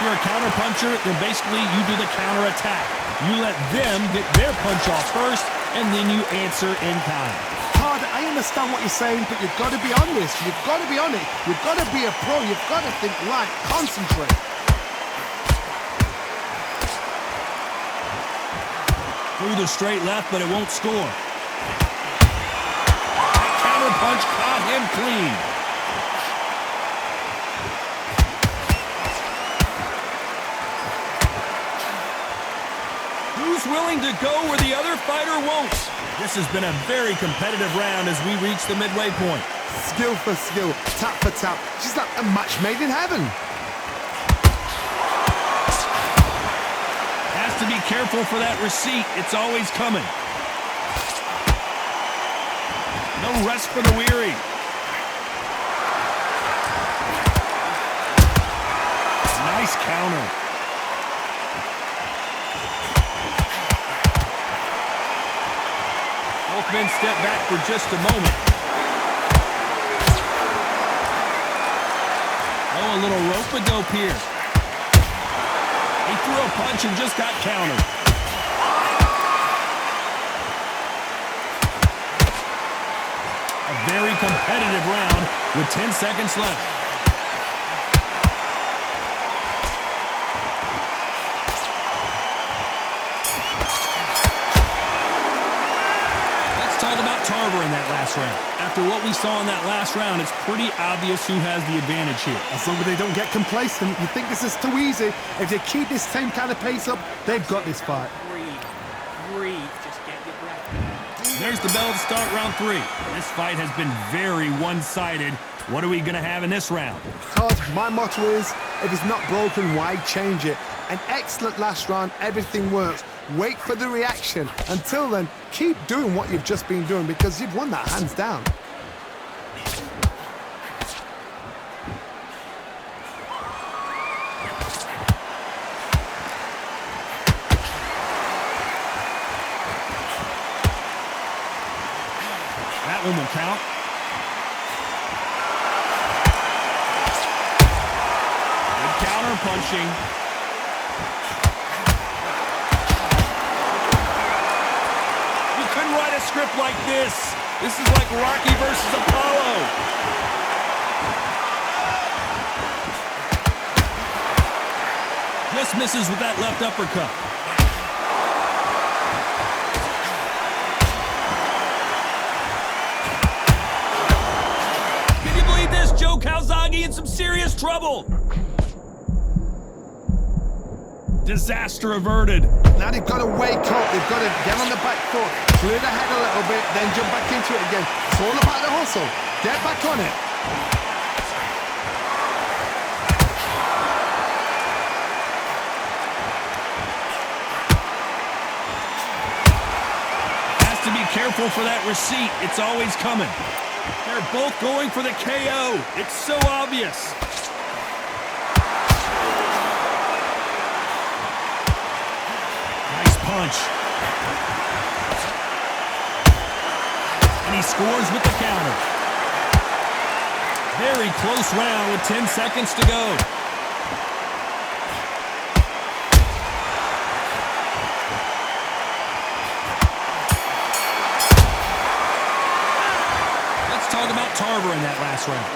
you're a counter puncher, then basically you do the counter attack. You let them get their punch off first, and then you answer in kind. Todd, I understand what you're saying, but you've got to be on this. You've got to be on it. You've got to be a pro. You've got to think right. Concentrate. Through the straight left, but it won't score. That counter punch caught him clean. Who's willing to go where the other fighter won't? This has been a very competitive round as we reach the midway point. Skill for skill, tap for tap. She's like a match made in heaven. Has to be careful for that receipt. It's always coming. No rest for the weary. Nice counter. Both men step back for just a moment. Oh, a little rope-a-dope here. He threw a punch and just got countered. A very competitive round with 10 seconds left. Tarver in that last round. After what we saw in that last round, it's pretty obvious who has the advantage here. As long as they don't get complacent, you think this is too easy. If they keep this same kind of pace up, they've got this fight. Breathe, just get your breath. There's the bell to start round 3. This fight has been very one-sided. What are we going to have in this round? Todd, my motto is, if it's not broken, why change it? An excellent last round, everything works. Wait for the reaction. Until then, keep doing what you've just been doing because you've won that hands down. That one will count. Good counter punching. Write a script like this. This is like Rocky versus Apollo. Just misses with that left uppercut. Can you believe this? Joe Calzaghe in some serious trouble. Disaster averted. Now they've got to wake up. They've got to get on the back foot, clear the head a little bit, then jump back into it again. It's all about the hustle. Get back on it. Has to be careful for that receipt. It's always coming. They're both going for the KO. It's so obvious. Punch. And he scores with the counter. Very close round with 10 seconds to go. Let's talk about Tarver in that last round.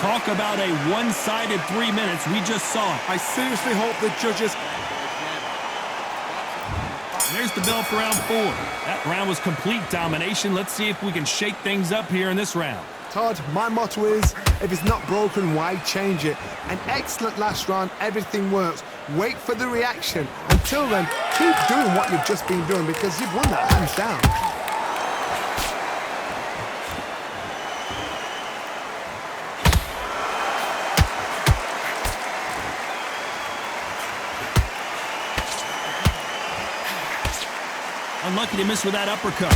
Talk about a one-sided 3 minutes. We just saw it. I seriously hope the judges... There's the bell for round 4. That round was complete domination. Let's see if we can shake things up here in this round. Todd, my motto is, if it's not broken, why change it? An excellent last round, everything works. Wait for the reaction. Until then, keep doing what you've just been doing because you've won that hands down. Unlucky to miss with that uppercut.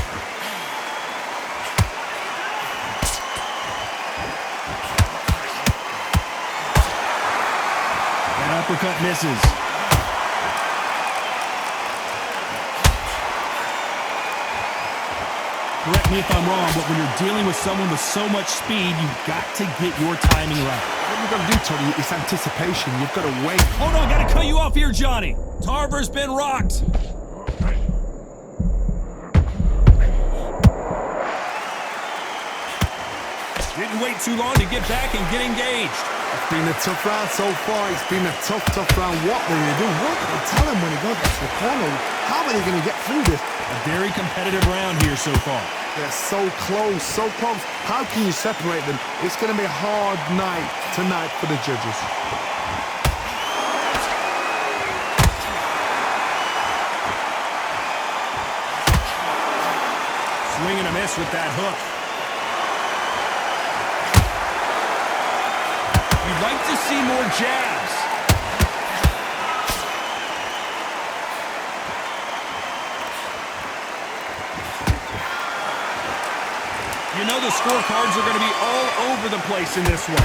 That uppercut misses. Correct me if I'm wrong, but when you're dealing with someone with so much speed, you've got to get your timing right. What you've got to do, Tony, is anticipation. You've got to wait. Hold on, got to cut you off here, Johnny. Tarver's been rocked. Didn't wait too long to get back and get engaged. It's been a tough round so far. It's been a tough round. What will they do? What can they tell him when he goes to the corner? How are they going to get through this? A very competitive round here so far. They're so close, so close. How can you separate them? It's going to be a hard night tonight for the judges. Swing and a miss with that hook. You'd like to see more jabs. You know the scorecards are going to be all over the place in this one.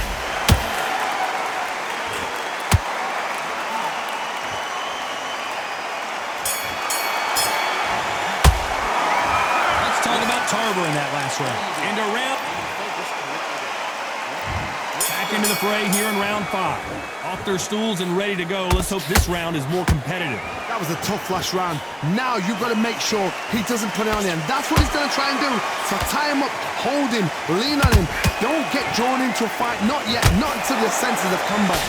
Let's talk about Tarver in that last round. And around. Back into the fray here in round 5. Off their stools and ready to go. Let's hope this round is more competitive. That was a tough last round. Now you've got to make sure he doesn't put it on him. That's what he's going to try and do. So tie him up, hold him, lean on him. Don't get drawn into a fight. Not yet. Not until your senses have come back.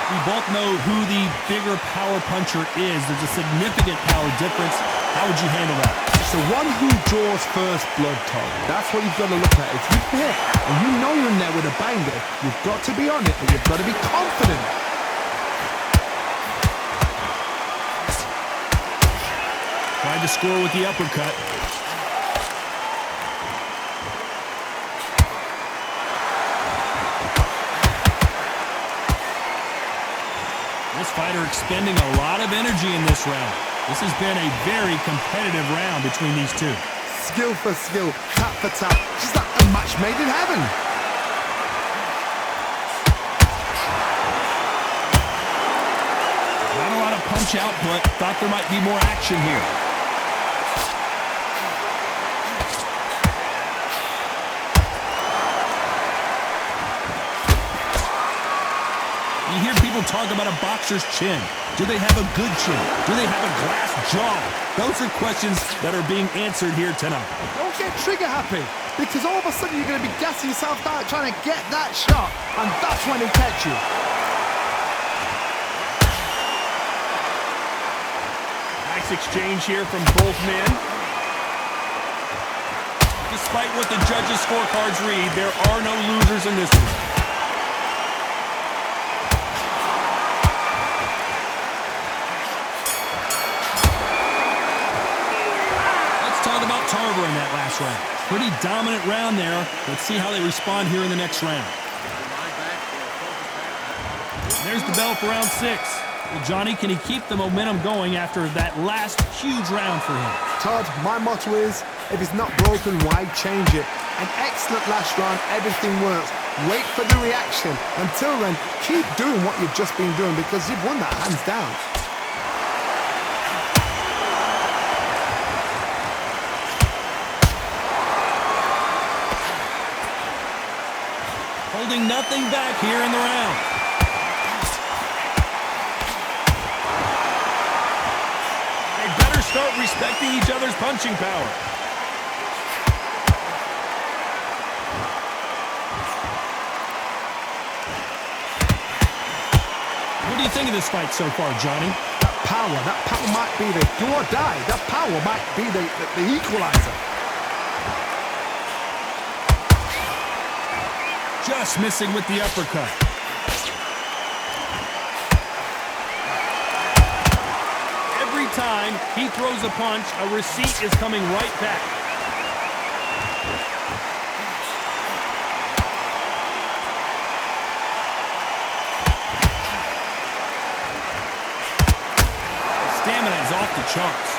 We both know who the bigger power puncher is. There's a significant power difference. How would you handle that? It's the one who draws first blood, Todd. That's what you've got to look at. If you hit and you know you're in there with a banger, you've got to be on it, but you've got to be confident. Tried to score with the uppercut. This fighter expending a lot of energy in this round. This has been a very competitive round between these two. Skill for skill, tap for tap, just like a match made in heaven. Not a lot of punch output. Thought there might be more action here. You hear people talk about a boxer's chin. Do they have a good chin? Do they have a glass jaw? Those are questions that are being answered here tonight. Don't get trigger happy, because all of a sudden you're going to be gassing yourself out trying to get that shot, and that's when he catch you. Nice exchange here from both men. Despite what the judges' scorecards read, there are no losers in this one. Tarver in that last round. Pretty dominant round there. Let's see how they respond here in the next round. There's the bell for round 6. Well, Johnny, can he keep the momentum going after that last huge round for him? Todd, my motto is, if it's not broken, why change it? An excellent last round, everything works. Wait for the reaction. Until then, keep doing what you've just been doing, because you've won that hands down. Holding nothing back here in the round. They better start respecting each other's punching power. What do you think of this fight so far, Johnny? That power might be the do or die. That power might be the equalizer. Just missing with the uppercut. Every time he throws a punch, a receipt is coming right back. Stamina is off the charts.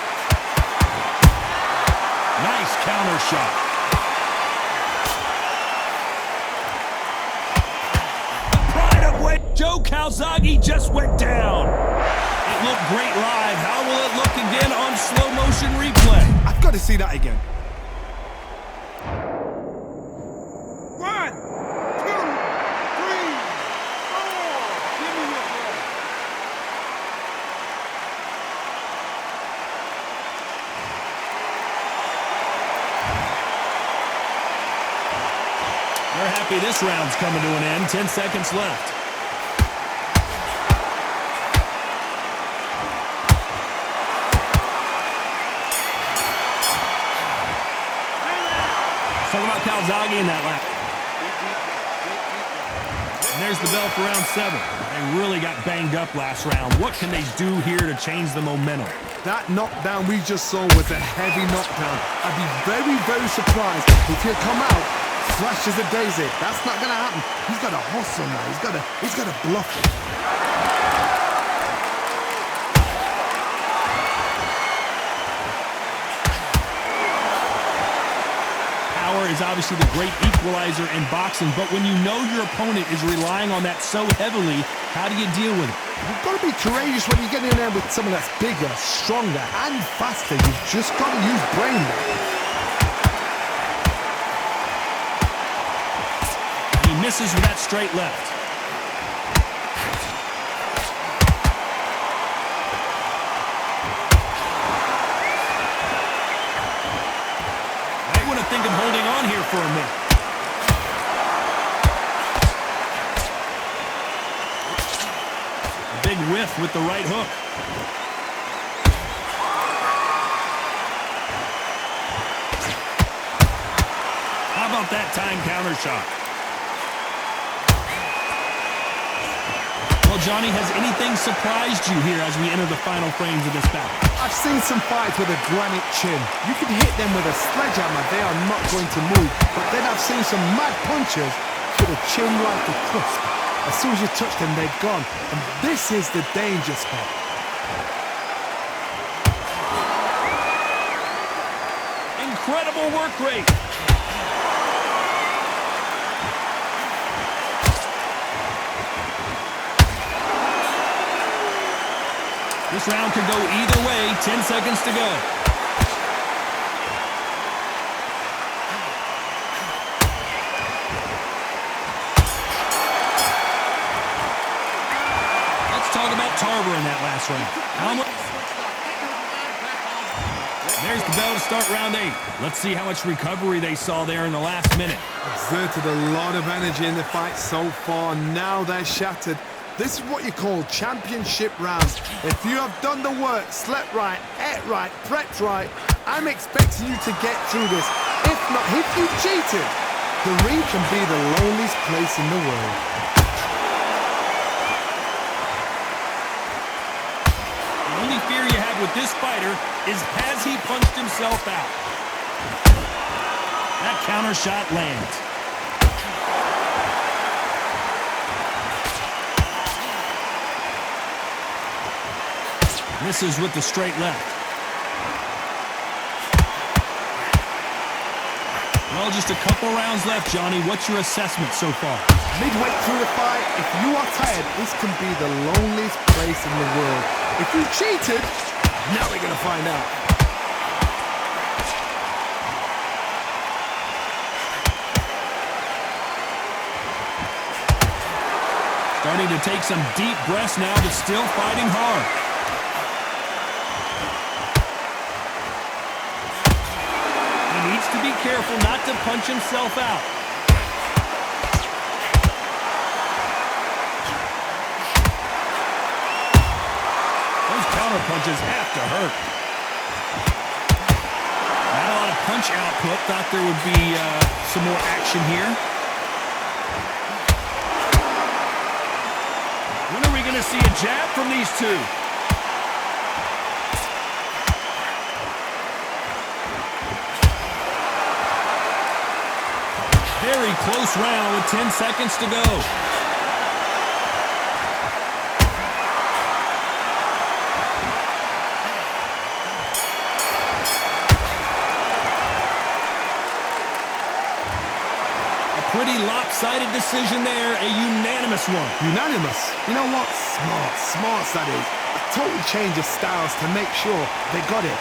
Nice counter shot. Joe Calzaghe just went down. It looked great live. How will it look again on slow motion replay? I've got to see that again. 1, 2, 3, 4. Give me your breath. They're happy this round's coming to an end. 10 seconds left. Talk about Calzaghe in that lap. And there's the bell for round 7. They really got banged up last round. What can they do here to change the momentum? That knockdown we just saw was a heavy knockdown. I'd be very, very surprised if he'd come out flash as a daisy. That's not going to happen. He's got to hustle now. He's got to bluff it. Power is obviously the great equalizer in boxing, but when you know your opponent is relying on that so heavily, how do you deal with it? You've got to be courageous when you get in there with someone that's bigger, stronger, and faster. You've just got to use brain there. He misses with that straight left. Think of holding on here for a minute. A big whiff with the right hook. How about that time counter shot? Well, Johnny, has anything surprised you here as we enter the final frames of this battle? I've seen some fights with a granite chin. You can hit them with a sledgehammer, they are not going to move. But then I've seen some mad punches with a chin like a crisp. As soon as you touch them, they're gone. And this is the danger spot. Incredible work rate. This round could go either way. 10 seconds to go. Let's talk about Tarver in that last round. How much? There's the bell to start round 8. Let's see how much recovery they saw there in the last minute. Exerted a lot of energy in the fight so far. Now they're shattered. This is what you call championship rounds. If you have done the work, slept right, ate right, prepped right, I'm expecting you to get through this. If not, if you cheated, the ring can be the loneliest place in the world. The only fear you have with this fighter is, has he punched himself out? That counter shot lands. Misses with the straight left. Well, just a couple rounds left, Johnny. What's your assessment so far? Midway through the fight, if you are tired, this can be the loneliest place in the world. If you cheated, now we're going to find out. Starting to take some deep breaths now, but still fighting hard. He needs to be careful not to punch himself out. Those counter punches have to hurt. Not a lot of punch output. Thought there would be some more action here. When are we going to see a jab from these two? Very close round with 10 seconds to go. Pretty lopsided decision there, a unanimous one. Unanimous. You know what? Smart that is. A total change of styles to make sure they got it.